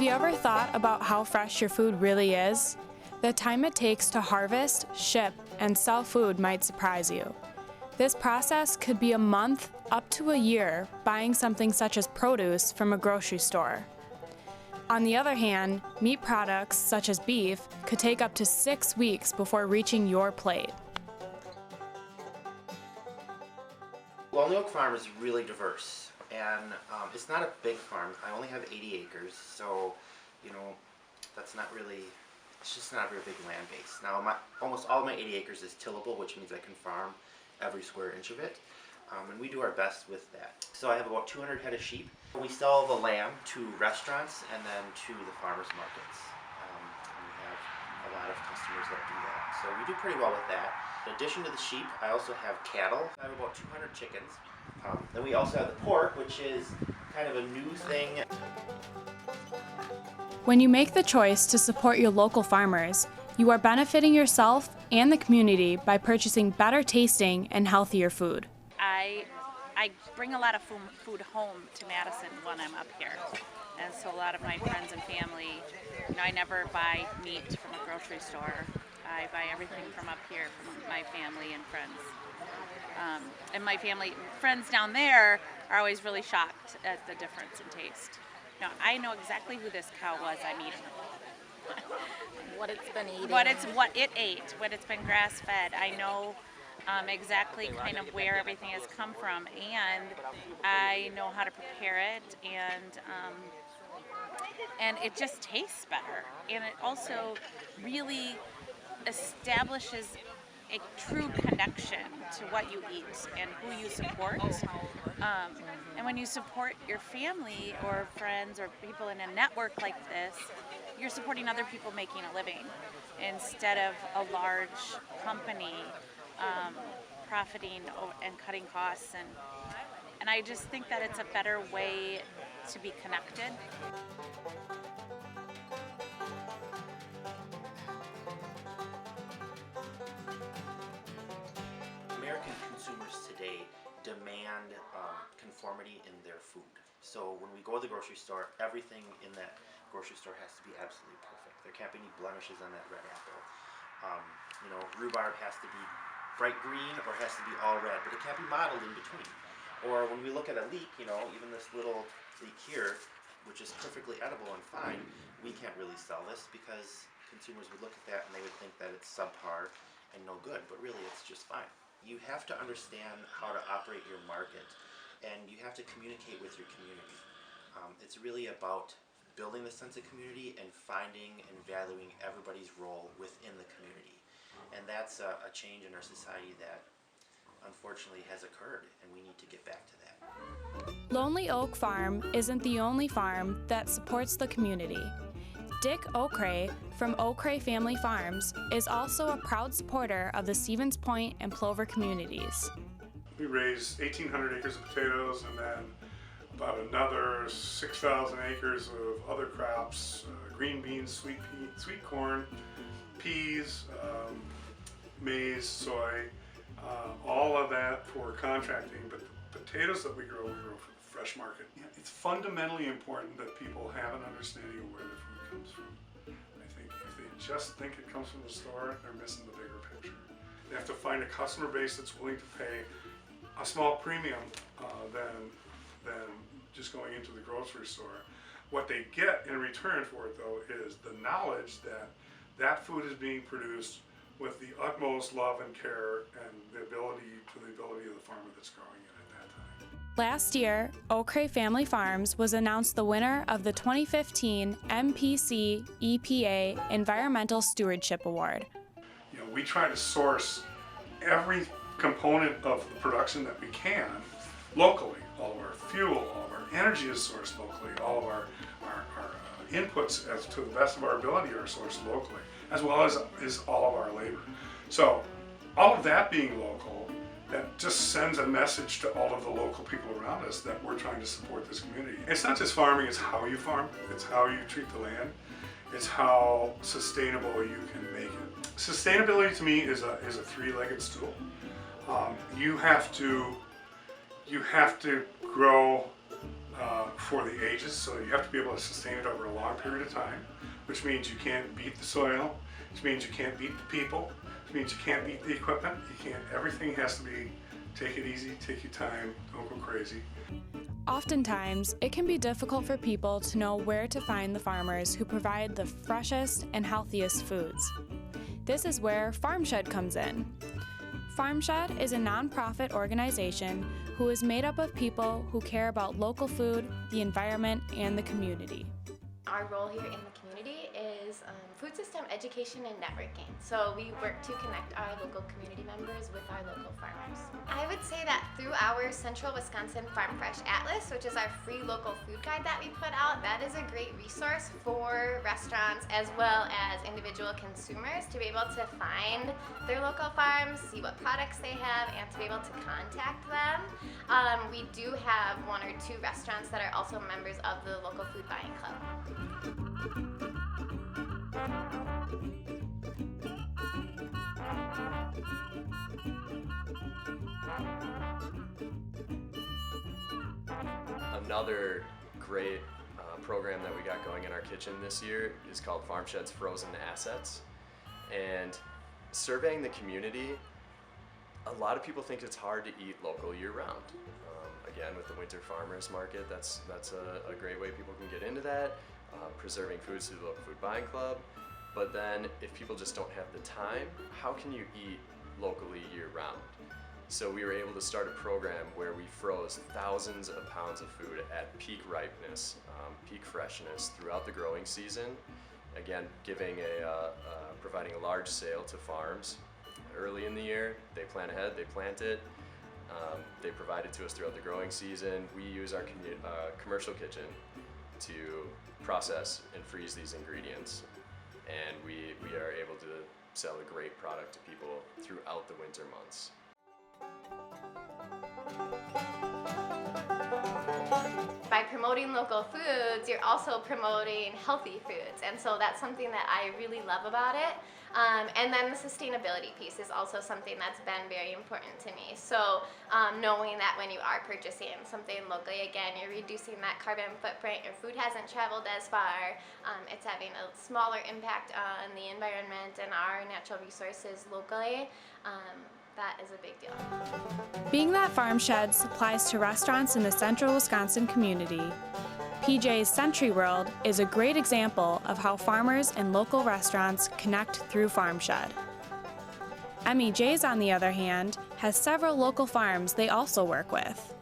Have you ever thought about how fresh your food really is? The time it takes to harvest, ship, and sell food might surprise you. This process could be a month up to a year buying something such as produce from a grocery store. On the other hand, meat products such as beef could take up to 6 weeks before reaching your plate. Lonely Oak Farm is really diverse, and it's not a big farm. I only have 80 acres, so that's not really, it's just not a very big land base. Now almost all of my 80 acres is tillable, which means I can farm every square inch of it, and we do our best with that. So I have about 200 head of sheep. We sell the lamb to restaurants and then to the farmers markets, and we have a lot of customers that do that. So we do pretty well with that. In addition to the sheep, I also have cattle. I have about 200 chickens. Then we also have the pork, which is kind of a new thing. When you make the choice to support your local farmers, you are benefiting yourself and the community by purchasing better tasting and healthier food. I bring a lot of food home to Madison when I'm up here. And so a lot of my friends and family, I never buy meat from a grocery store. I buy everything from up here from my family and friends. And my friends down there are always really shocked at the difference in taste. Now, I know exactly who this cow was I'm eating. What it's been eating. What it ate, when it's been grass fed. I know exactly kind of where everything has come from, and I know how to prepare it, and it just tastes better. And it also really establishes a true connection to what you eat and who you support. And when you support your family or friends or people in a network like this, you're supporting other people making a living instead of a large company profiting and cutting costs. And I just think that it's a better way to be connected. American consumers today demand conformity in their food. So when we go to the grocery store, everything in that grocery store has to be absolutely perfect. There can't be any blemishes on that red apple. Rhubarb has to be bright green or has to be all red, but it can't be mottled in between. Or when we look at a leek, even this little leek here, which is perfectly edible and fine, we can't really sell this because consumers would look at that and they would think that it's subpar and no good, but really it's just fine. You have to understand how to operate your market, and you have to communicate with your community. It's really about building the sense of community and finding and valuing everybody's role within the community. And that's a change in our society that unfortunately has occurred, and we need to get back to that. Lonely Oak Farm isn't the only farm that supports the community. Dick Okray from Okray Family Farms is also a proud supporter of the Stevens Point and Plover communities. We raised 1,800 acres of potatoes and then about another 6,000 acres of other crops, green beans, sweet corn, peas, maize, soy, all of that for contracting, but the potatoes that we grow for the fresh market. It's fundamentally important that people have an understanding of where their food comes from. I think if they just think it comes from the store, they're missing the bigger picture. They have to find a customer base that's willing to pay a small premium than just going into the grocery store. What they get in return for it, though, is the knowledge that that food is being produced with the utmost love and care and the ability of the farmer that's growing it at that time. Last year, Okray Family Farms was announced the winner of the 2015 MPC EPA Environmental Stewardship Award. We try to source every component of the production that we can locally. All of our fuel, all of our energy is sourced locally, all of our inputs as to the best of our ability are sourced locally, as well as is all of our labor. So all of that being local, that just sends a message to all of the local people around us that we're trying to support this community. It's not just farming, it's how you farm, it's how you treat the land, it's how sustainable you can make it. Sustainability to me is a three-legged stool. You have to grow for the ages, so you have to be able to sustain it over a long period of time, which means you can't beat the soil, which means you can't beat the people, which means you can't beat the equipment. Everything has to be, take it easy, take your time, don't go crazy. Oftentimes, it can be difficult for people to know where to find the farmers who provide the freshest and healthiest foods. This is where FarmShed comes in. FarmShed is a nonprofit organization who is made up of people who care about local food, the environment, and the community. Our role here in the community is food system education and networking. So we work to connect our local community members with our local farmers. I would say that through our Central Wisconsin Farm Fresh Atlas, which is our free local food guide that we put out, that is a great resource for restaurants as well as individual consumers to be able to find their local farms, see what products they have, and to be able to contact them. We do have 1 or 2 restaurants that are also members of the local food buying club. Another great program that we got going in our kitchen this year is called FarmShed's Frozen Assets. And surveying the community, a lot of people think it's hard to eat local year-round. Again, with the Winter Farmers Market, that's a great way people can get into that. Preserving foods through the local food buying club. But then if people just don't have the time, how can you eat locally year-round? So we were able to start a program where we froze thousands of pounds of food at peak ripeness, peak freshness throughout the growing season. Again, providing a large sale to farms early in the year. They plan ahead, they plant it. They provide it to us throughout the growing season. We use our commercial kitchen to process and freeze these ingredients. And we are able to sell a great product to people throughout the winter months. By promoting local foods, you're also promoting healthy foods, and so that's something that I really love about it. And then the sustainability piece is also something that's been very important to me. So knowing that when you are purchasing something locally, again, you're reducing that carbon footprint, your food hasn't traveled as far, it's having a smaller impact on the environment and our natural resources locally. That is a big deal. Being that FarmShed supplies to restaurants in the central Wisconsin community, PJ's Century World is a great example of how farmers and local restaurants connect through FarmShed. MEJ's, on the other hand, has several local farms they also work with.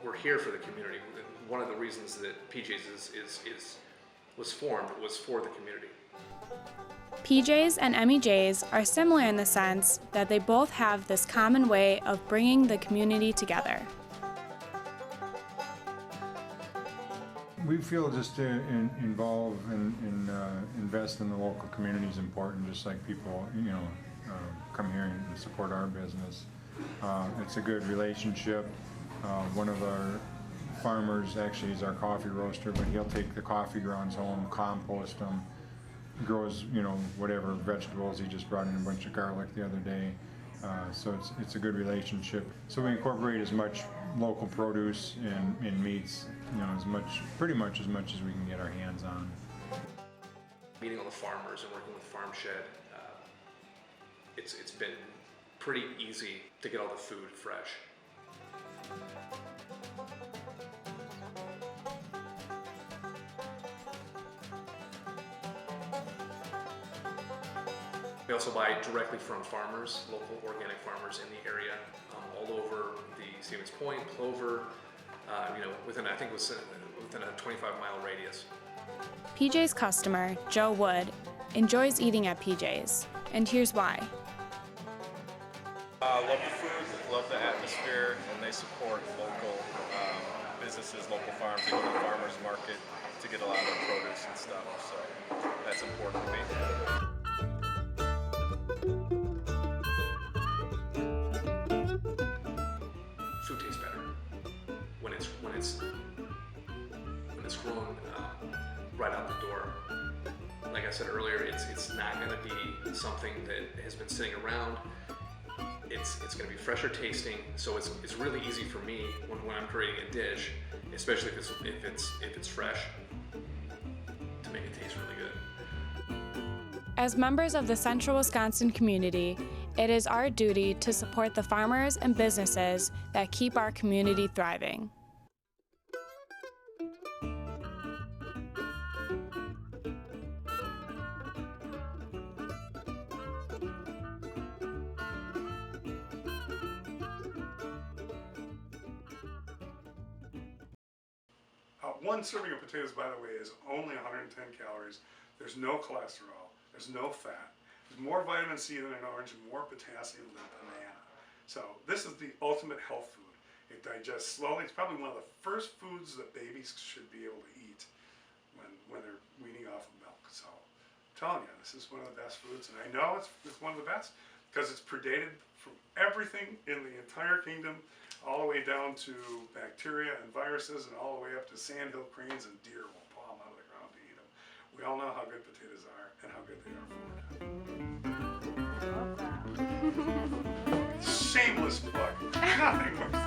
We're here for the community. One of the reasons that PJ's was formed was for the community. PJ's and MEJ's are similar in the sense that they both have this common way of bringing the community together. We feel just to involve and invest in the local community is important, just like people, come here and support our business. It's a good relationship. One of our farmers actually is our coffee roaster, but he'll take the coffee grounds home, compost them, grows, whatever vegetables. He just brought in a bunch of garlic the other day. So it's a good relationship. So we incorporate as much local produce and meats, pretty much as much as we can get our hands on. Meeting all the farmers and working with FarmShed, it's been pretty easy to get all the food fresh. We also buy directly from farmers, local organic farmers in the area, all over the Stevens Point, Plover, within a 25-mile radius. PJ's customer, Joe Wood, enjoys eating at PJ's, and here's why. Love the food, love the atmosphere, and they support local businesses, local farms. They go to the farmers market to get a lot of their produce and stuff, so that's important to me. Food tastes better when it's grown right out the door. Like I said earlier, it's not going to be something that has been sitting around. It's going to be fresher tasting, so it's really easy for me when I'm creating a dish, especially if it's fresh, to make it taste really good. As members of the Central Wisconsin community, it is our duty to support the farmers and businesses that keep our community thriving. One serving of potatoes, by the way, is only 110 calories. There's no cholesterol. There's no fat. There's more vitamin C than an orange and more potassium than a banana. So this is the ultimate health food. It digests slowly. It's probably one of the first foods that babies should be able to eat when they're weaning off of milk. So I'm telling you, this is one of the best foods. And I know it's one of the best because it's predated from everything in the entire kingdom, all the way down to bacteria and viruses, and all the way up to sandhill cranes and deer will paw them out of the ground to eat them. We all know how good potatoes are and how good they are for food. Love that. Shameless plug. Nothing more.